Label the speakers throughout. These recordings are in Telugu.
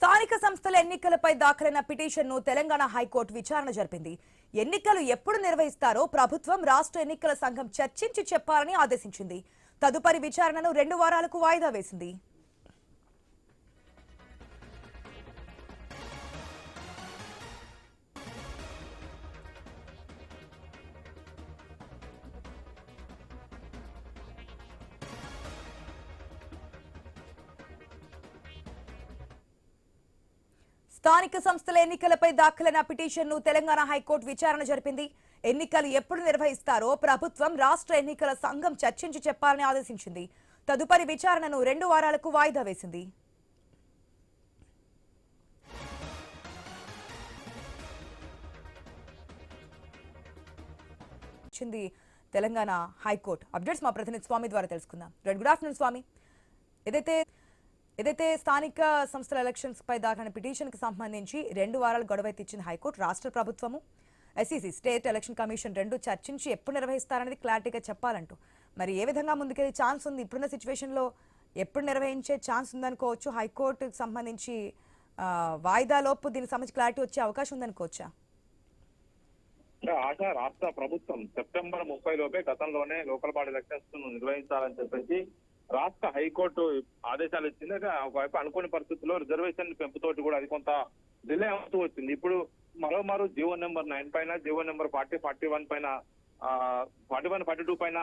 Speaker 1: స్థానిక సంస్థల ఎన్నికలపై దాఖలైన పిటిషన్ను తెలంగాణ హైకోర్టు విచారణ జరిపింది. ఎన్నికలు ఎప్పుడు నిర్వహిస్తారో ప్రభుత్వం రాష్ట్ర ఎన్నికల సంఘం చర్చించి చెప్పాలని ఆదేశించింది. తదుపరి విచారణను 2 వారాలకు వాయిదా వేసింది. స్థానిక సంస్థల ఎన్నికలపై దాఖలైన పిటిషన్ను తెలంగాణ హైకోర్టు విచారణ జరిపింది. ఎన్నికలు ఎప్పుడు నిర్వహిస్తారో ప్రభుత్వం రాష్ట్ర ఎన్నికల సంఘం చర్చించి చెప్పాలని ఆదేశించింది. తదుపరి విచారణను 2 వారాలకు వాయిదా వేసింది. తెలంగాణ హైకోర్టు అప్డేట్స్ మా ప్రతినిధి స్వామి ద్వారా తెలుసుకుందాం. గుడ్ ఆఫ్టర్నూన్ స్వామి. ఏదైతే స్థానిక సంస్థల ఎలక్షన్స్ పై దాఖలైన పిటిషన్ కి సంబంధించి 2 వారాలు గడువైతే ఇచ్చింది హైకోర్టు. రాష్ట్ర ప్రభుత్వము ఎస్ఈసి స్టేట్ ఎలక్షన్ కమిషన్ 2 చర్చించి ఎప్పుడు నిర్వహిస్తారనేది క్లారిటీగా చెప్పాలంటూ మరి ఏ విధంగా ముందుకెళ్ళే ఛాన్స్ ఉంది? ఇప్పుడున్న సిచ్యువేషన్ లో ఎప్పుడు నిర్వహించే ఛాన్స్ ఉందనుకోవచ్చు? హైకోర్టుకి సంబంధించి వాయిదా లోపు దీనికి సంబంధించి క్లారిటీ వచ్చే అవకాశం ఉందనుకోవచ్చా?
Speaker 2: ఆశ రాష్ట్ర ప్రభుత్వం సెప్టెంబర్ 30 లోపే గతంలోనే లోకల్ బాడీ ఎలక్షన్స్ నిర్వహించాలని చెప్పేసి రాష్ట్ర హైకోర్టు ఆదేశాలు ఇచ్చింది. ఒకవైపు అనుకోని పరిస్థితుల్లో రిజర్వేషన్ పెంపుతోటి కూడా అది కొంత డిలే అవుతూ వచ్చింది. ఇప్పుడు మరోమారు జీవో నెంబర్ 9 పైన, జీవో నెంబర్ 40, 41 పైన, 41, 42 పైన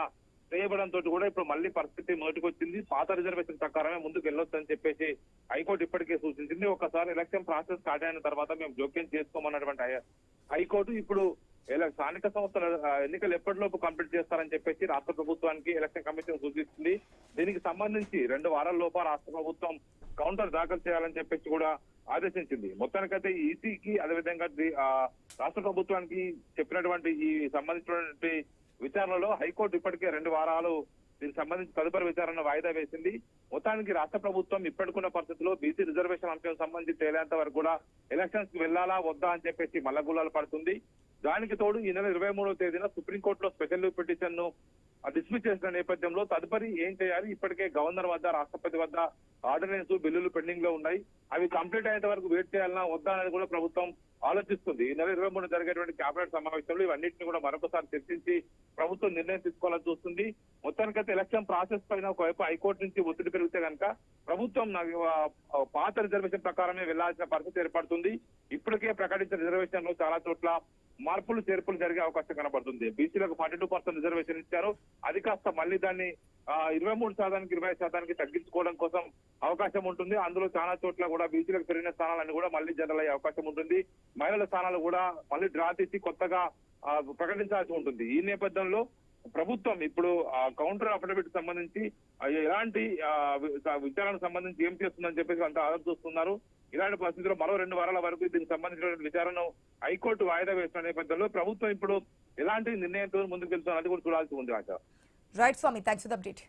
Speaker 2: చేయబడంతో కూడా ఇప్పుడు మళ్ళీ పరిస్థితి నోటికొచ్చింది. పాత రిజర్వేషన్ ప్రకారమే ముందుకు వెళ్ళొచ్చు అని చెప్పేసి హైకోర్టు ఇప్పటికే సూచించింది. ఒకసారి ఎలక్షన్ ప్రాసెస్ స్టార్ట్ అయిన తర్వాత మేము జోక్యం చేసుకోమన్నటువంటి హైకోర్టు ఇప్పుడు స్థానిక సంస్థల ఎన్నికలు ఎప్పటిలోపు కంప్లీట్ చేస్తారని చెప్పేసి రాష్ట్ర ప్రభుత్వానికి ఎలక్షన్ కమిషన్ సూచిస్తుంది. దీనికి సంబంధించి 2 వారాల లోపల రాష్ట్ర ప్రభుత్వం కౌంటర్ దాఖలు చేయాలని చెప్పేసి కూడా ఆదేశించింది. మొత్తానికైతే ఈసీకి అదేవిధంగా రాష్ట్ర ప్రభుత్వానికి చెప్పినటువంటి ఈ సంబంధించినటువంటి విచారణలో హైకోర్టు ఇప్పటికే 2 వారాలు దీనికి సంబంధించి తదుపరి విచారణ వాయిదా వేసింది. మొత్తానికి రాష్ట్ర ప్రభుత్వం ఇప్పటికున్న పరిస్థితుల్లో బీసీ రిజర్వేషన్ అంశం సంబంధించి తేలేంత వరకు కూడా ఎలక్షన్స్ కి వెళ్లాలా వద్దా అని చెప్పేసి మల్లగుల్లాలు పడుతుంది. దానికి తోడు ఈ నెల 23వ తేదీన సుప్రీంకోర్టులో స్పెషల్ పిటిషన్ ను డిస్మిస్ చేసిన నేపథ్యంలో తదుపరి ఏం చేయాలి? ఇప్పటికే గవర్నర్ వద్ద, రాష్ట్రపతి వద్ద ఆర్డినెన్స్ బిల్లులు పెండింగ్ లో ఉన్నాయి. అవి కంప్లీట్ అయ్యేంత వరకు వెయిట్ చేయాలన్నా వద్దా అనేది కూడా ప్రభుత్వం ఆలోచిస్తుంది. ఈ నెల 23 జరిగేటువంటి కేబినెట్ సమావేశంలో ఇవన్నింటినీ కూడా మరొకసారి చర్చించి ప్రభుత్వం నిర్ణయం తీసుకోవాలని చూస్తుంది. మొత్తానికైతే ఎలక్షన్ ప్రాసెస్ పైన ఒకవైపు హైకోర్టు నుంచి ఒత్తిడి పెరిగితే కనుక ప్రభుత్వం పాత రిజర్వేషన్ ప్రకారమే వెళ్లాల్సిన పరిస్థితి ఏర్పడుతుంది. ఇప్పటికే ప్రకటించిన రిజర్వేషన్ లో చాలా చోట్ల మార్పులు చేర్పులు జరిగే అవకాశం కనబడుతుంది. బీసీలకు 42% రిజర్వేషన్ ఇచ్చారు. అది కాస్త మళ్ళీ దాన్ని 23%, 20% తగ్గించుకోవడం కోసం అవకాశం ఉంటుంది. అందులో చాలా చోట్ల కూడా బీసీలకు పెరిగిన స్థానాలన్నీ కూడా మళ్ళీ జనరల్ అయ్యే అవకాశం ఉంటుంది. మహిళల స్థానాలు కూడా మళ్ళీ డ్రా తీసి కొత్తగా ప్రకటించాల్సి ఉంటుంది. ఈ నేపథ్యంలో ప్రభుత్వం ఇప్పుడు కౌంటర్ అఫిడవిట్ సంబంధించి ఎలాంటి విచారణకు సంబంధించి ఏం చేస్తుందని చెప్పేసి అంతా ఆదరణ చూస్తున్నారు. ఇలాంటి పరిస్థితుల్లో మరో 2 వారాల వరకు దీనికి సంబంధించిన విచారణను హైకోర్టు వాయిదా వేసిన నేపథ్యంలో ప్రభుత్వం ఇప్పుడు ఎలాంటి నిర్ణయంతో ముందుకు వెళ్తున్నది కూడా చూడాల్సి ఉంది.
Speaker 1: Right Swami, thanks for the update.